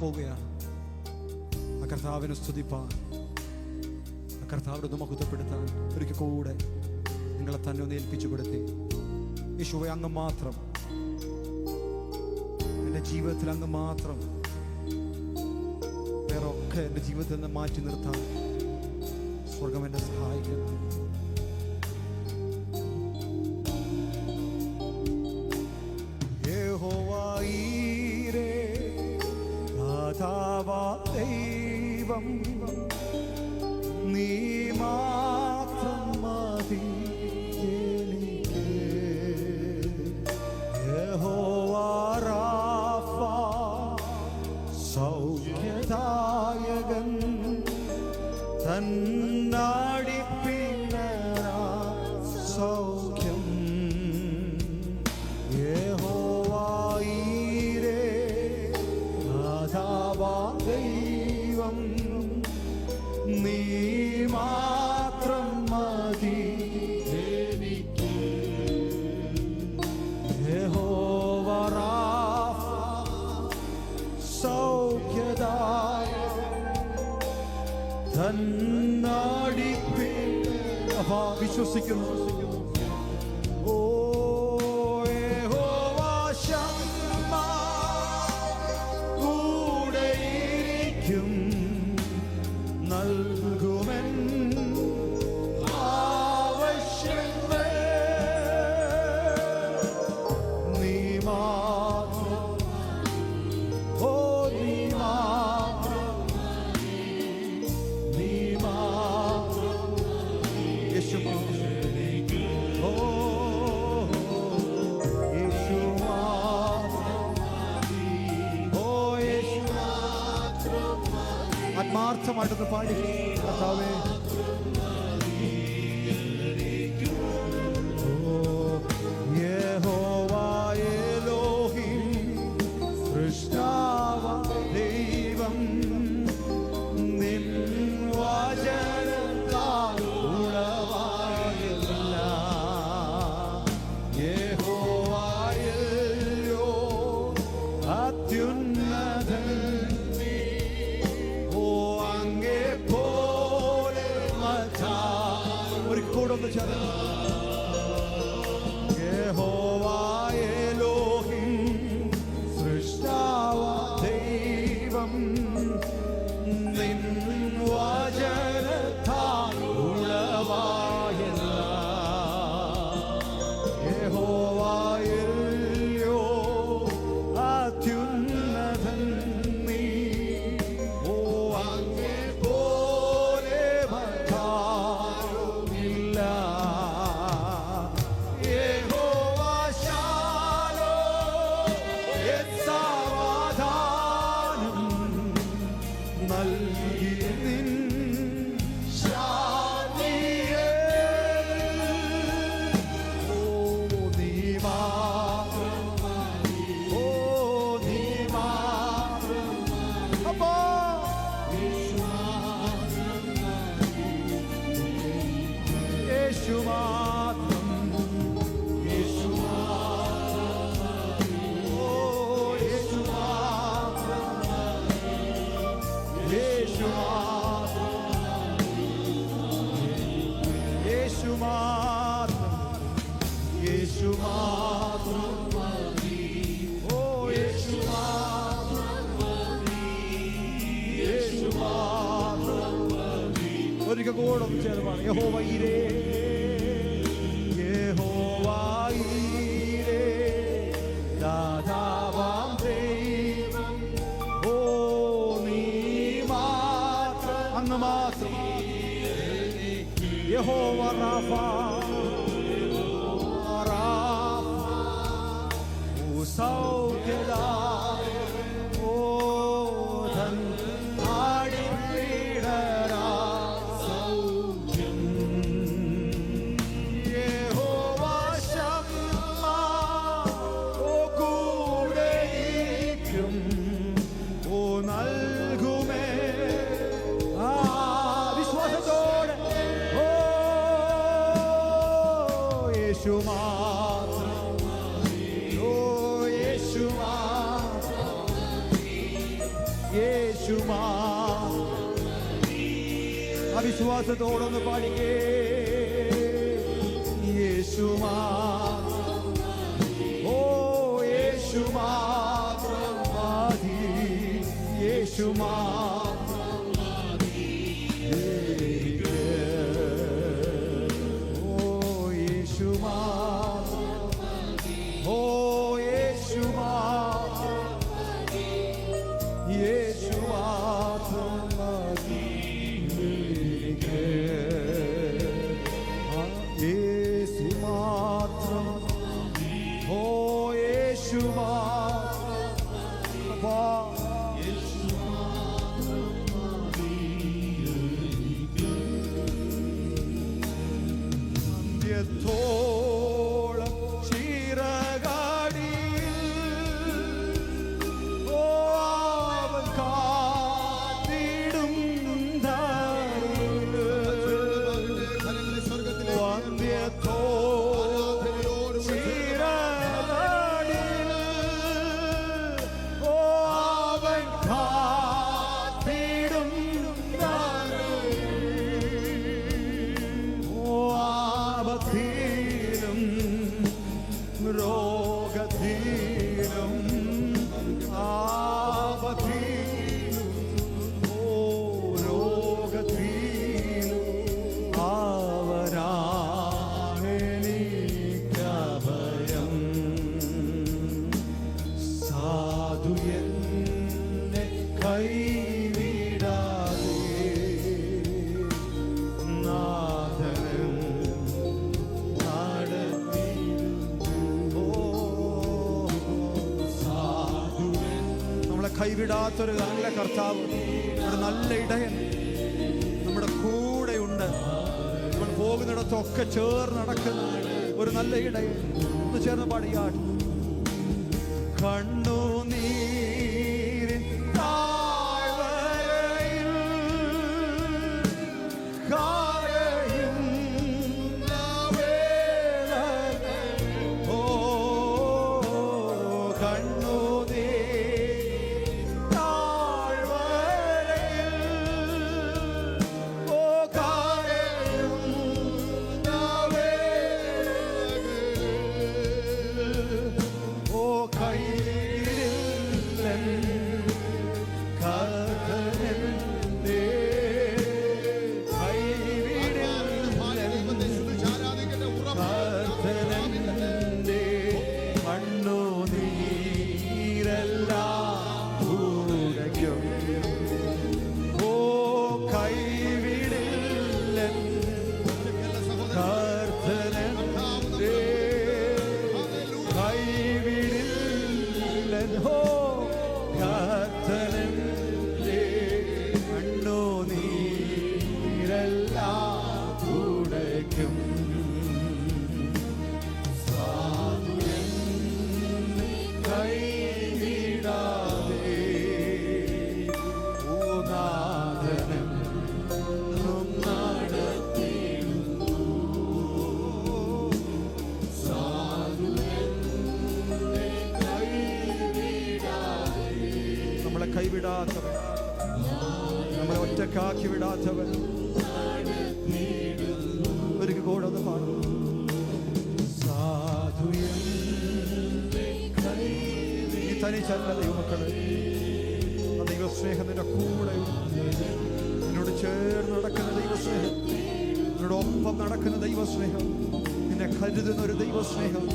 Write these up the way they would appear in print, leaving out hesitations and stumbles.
പോവുകയാണ്. ആ കർത്താവിനെ സ്തുതിപ്പാൻ, ആ കർത്താവിനെ മഹത്വപ്പെടുത്താൻ ഒരിക്കൽ കൂടെ നിങ്ങളെ തന്നെ ഒന്ന് ഏൽപ്പിച്ചു കൊടുത്തേ. യേശുവേ, അങ്ങ് മാത്രം, എൻ്റെ ജീവിതത്തിൽ അങ്ങ് മാത്രം, വേറെ ഒക്കെ എൻ്റെ ജീവിതത്തിൽ നിന്ന് മാറ്റി നിർത്താൻ സ്വർഗം എന്നെ സഹായിക്കണം. യഹോവയീരേ, കർത്താവാ ദൈവം, നീ മാത്രം മതി എനിക്ക്. യഹോവ റാഫ, സൗഖ്യദായകൻ, തന്നടിപ്പിന്നരാ സൗഖ്യം. യഹോവയീരേ, കർത്താവാ ദൈവം, നീ മാത്രം മതി എനിക്ക്. യഹോവ റാഫ, സൗഖ്യദായകൻ, തന്നടിപ്പിന്നരാ. വിശ്വസിക്കുന്നു. നൽകുമെൻ ആവശ്യങ്ങൾ നീ മാത്രം, ഓ നീ മാത്രം, നീ മാത്രം. യേശു ഓ യേശു ഓ യേശു ആത്മാർത്ഥമായിട്ടൊന്ന് പാടി. കർത്താവേ, യഹോവ എലോഹിം, സൃഷ്ടാവാ ദൈവം, നിൻ വചനത്താൽ ഉളവായല്ല. യഹോവ എല്ലോൻ, അത്യുന്നതൻ, ഒരു കൂടൊന്ന് ചേർന്ന്. യഹോവ എലോഹിം, സൃഷ്ടാവാ ദൈവം, നിൻ വചനത്താൽ ഉളവായല്ല. യഹോവ എല്ലോൻ, അത്യുന്നതൻ, നീ ഓ അങ്ങേ പോലെ മറ്റാരുമില്ല. യഹോവ ശാലോം, സമാധാനം നൽകി നിൻ ശാന്തിയെ. ഓ നീ മാത്രം, ഓ നീ മാത്രം. അപ്പോ യേശു മാത്രം, യേശു മാത്രം, ഓ യേശു മാത്രം, യേശു മാത്രം, യേശു മാത്രം, യേശു മാത്രം, ഓ യേശു മാത്രം, യേശു മാത്രം. ഒരിക്കൽ കൂടെ ചേർന്നാണ്. യഹോവയീരേ, യഹോവയീരേ, ദാതാവാം ദൈവം, ഓ നീ മാത്രം, അങ്ങ് മാത്രം. യഹോവ റാഫ, സൗഖ്യദായകൻ, ഓ തന്നടിപ്പിന്നരാ സൗഖ്യം. യഹോവ ശമ്മ, ഓ കൂടെയിരിക്കും, ഓ നൽകുമേ. ആ വിശ്വാസത്തോടെ, ഓ യേശു മാത്രം, ഓ യേശു മാത്രം, യേശുമാ. അവിശ്വാസത്തോടൊന്ന് പാടിക്കേ. യേശുമാ, ഓ യേശുമാ മതി, യേശുമാ കൈവിടാത്തൊരു നല്ല കർത്താവ്, ഒരു നല്ല ഇടയൻ നമ്മുടെ കൂടെയുണ്ട്. നമ്മൾ പോകുന്നിടത്തൊക്കെ ചേർന്ന് നടക്കുന്ന ഒരു നല്ല ഇടയൻ. ഒന്ന് ചേർന്ന് പാടിയാട്ട്. കണ്ണുനീരിൻ താഴ്വരയിൽ കരയുന്ന വേളകൾ, ഓ കണ്ണുനീർ താഴ്വരയിൽ, ഓ കരയുന്ന വേളകൾ, ഓ കൈവിടില്ലൻ കർത്തനന്റെ, കർത്തനന്റെ കണ്ണുനീരെല്ലാം തുടയ്ക്കും. ഓ കൈവിടില്ലൻ കർത്തനന്റെ, കൈവിടില്ലൻ, ഓ കർത്തനന്റെ കണ്ണുനീരെല്ലാം തുടയ്ക്കും. കൈവിടാതെ ഓ നാഥനും നടത്തിയിടുന്നു. നമ്മളെ കൈവിടാത്തവൻ, നമ്മളെ ഒറ്റക്കാക്കി വിടാത്തവൻ, ഒരിക്കൽ കൂടെ ഒന്ന് പാടും. നീ തനിച്ചല്ല ദൈവമക്കളെ, ദൈവസ്നേഹം നിന്റെ കൂടെ, നിന്നോട് ചേർന്ന് നടക്കുന്ന ദൈവസ്നേഹം, നിന്നോടൊപ്പം നടക്കുന്ന ദൈവസ്നേഹം, നിന്നെ കരുതുന്ന ഒരു ദൈവസ്നേഹം.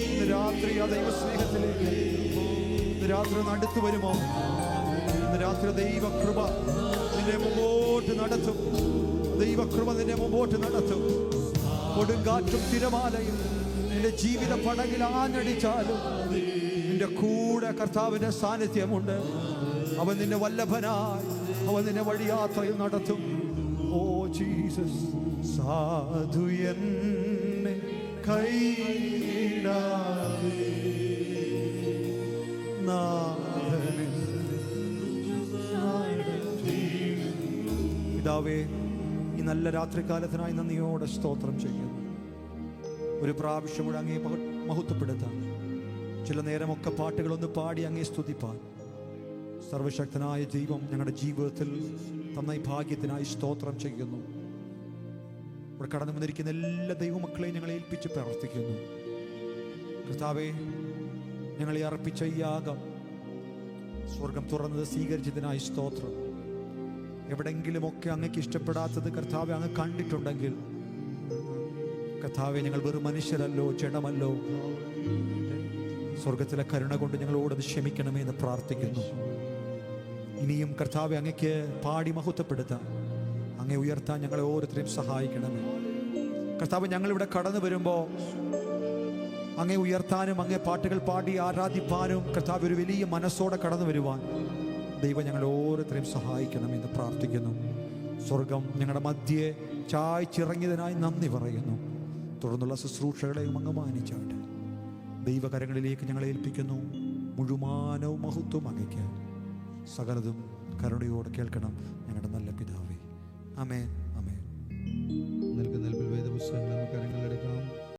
ഇന്ന് രാത്രി ആ ദൈവസ്നേഹത്തിലേക്ക് ഇന്ന് രാത്രി ഒന്ന് അടുത്തു വരുമോ? ഇന്ന് രാത്രി ദൈവകൃപ നിന്നെ മുമ്പോട്ട് നടത്തും. ദൈവകൃപ നിന്നെ മുമ്പോട്ട് നടത്തും. കൊടുങ്കാറ്റും തിരമാലയും നിന്റെ ജീവിത പടകിൽ ആഞ്ഞടിച്ചാലും നിന്റെ കൂടെ കർത്താവിന്റെ സാന്നിധ്യമുണ്ട്. അവൻ നിന്നെ വല്ലഭനായി, അവൻ നിന്നെ വഴിയാത്രയിൽ നടത്തും. ഓ ജീസസ്, സാധു എന്നെ കൈവിടാതെ നാഥനെ പിതാവേ, ഈ നല്ല രാത്രികാലത്തിനായി നന്ദിയോടെ സ്തോത്രം ചെയ്യുന്നു. ഒരു പ്രാവശ്യം കൂടെ അങ്ങേ മഹത്വപ്പെടുത്താൻ, ചില നേരമൊക്കെ പാട്ടുകളൊന്ന് പാടി അങ്ങേ സ്തുതിപ്പാൻ സർവശക്തനായ ദൈവം ഞങ്ങളുടെ ജീവിതത്തിൽ തന്ന ഈ ഭാഗ്യത്തിനായി സ്തോത്രം ചെയ്യുന്നു. ഇവിടെ കടന്നു വന്നിരിക്കുന്ന എല്ലാ ദൈവമക്കളെയും ഞങ്ങളെ ഏൽപ്പിച്ച് പ്രാർത്ഥിക്കുന്നു. കർത്താവേ, ഞങ്ങളെ അർപ്പിച്ച ഈ യാഗം സ്വർഗം തുറന്നത് സ്വീകരിച്ചതിനായി സ്തോത്രം. എവിടെങ്കിലുമൊക്കെ അങ്ങക്ക് ഇഷ്ടപ്പെടാത്തത് കർത്താവെ അങ്ങ് കണ്ടിട്ടുണ്ടെങ്കിൽ കർത്താവെ, ഞങ്ങൾ വെറും മനുഷ്യരല്ലോ, ജഡമല്ലോ, സ്വർഗത്തിലെ കരുണ കൊണ്ട് ഞങ്ങളോടത് ക്ഷമിക്കണമേ എന്ന് പ്രാർത്ഥിക്കുന്നു. ഇനിയും കർത്താവെ അങ്ങയ്ക്ക് പാടി മഹത്വപ്പെടുത്താൻ, അങ്ങേ ഉയർത്താൻ ഞങ്ങളെ ഓരോരുത്തരെയും സഹായിക്കണമേ. കർത്താവ്, ഞങ്ങളിവിടെ കടന്നു വരുമ്പോൾ അങ്ങേ ഉയർത്താനും അങ്ങേ പാട്ടുകൾ പാടി ആരാധിപ്പാനും കർത്താവ് ഒരു വലിയ മനസ്സോടെ കടന്നു വരുവാൻ ദൈവം ഞങ്ങളെ ഓരോരുത്തരെയും സഹായിക്കണമെന്ന് പ്രാർത്ഥിക്കുന്നു. സ്വർഗം ഞങ്ങളുടെ മധ്യേ ചായ്ച്ചിറങ്ങിയതിനായി നന്ദി പറയുന്നു. തുടർന്നുള്ള ശുശ്രൂഷകളെയും അങ്ങ് മാനിച്ചാട്ടെ. ദൈവകരങ്ങളിലേക്ക് ഞങ്ങളെ ഏൽപ്പിക്കുന്നു. മുഴുവനവും മഹത്വം അങ്ങയ്ക്ക്. സകലതും കരുണയോടെ കേൾക്കണം ഞങ്ങളുടെ നല്ല പിതാവേ. ആമേൻ.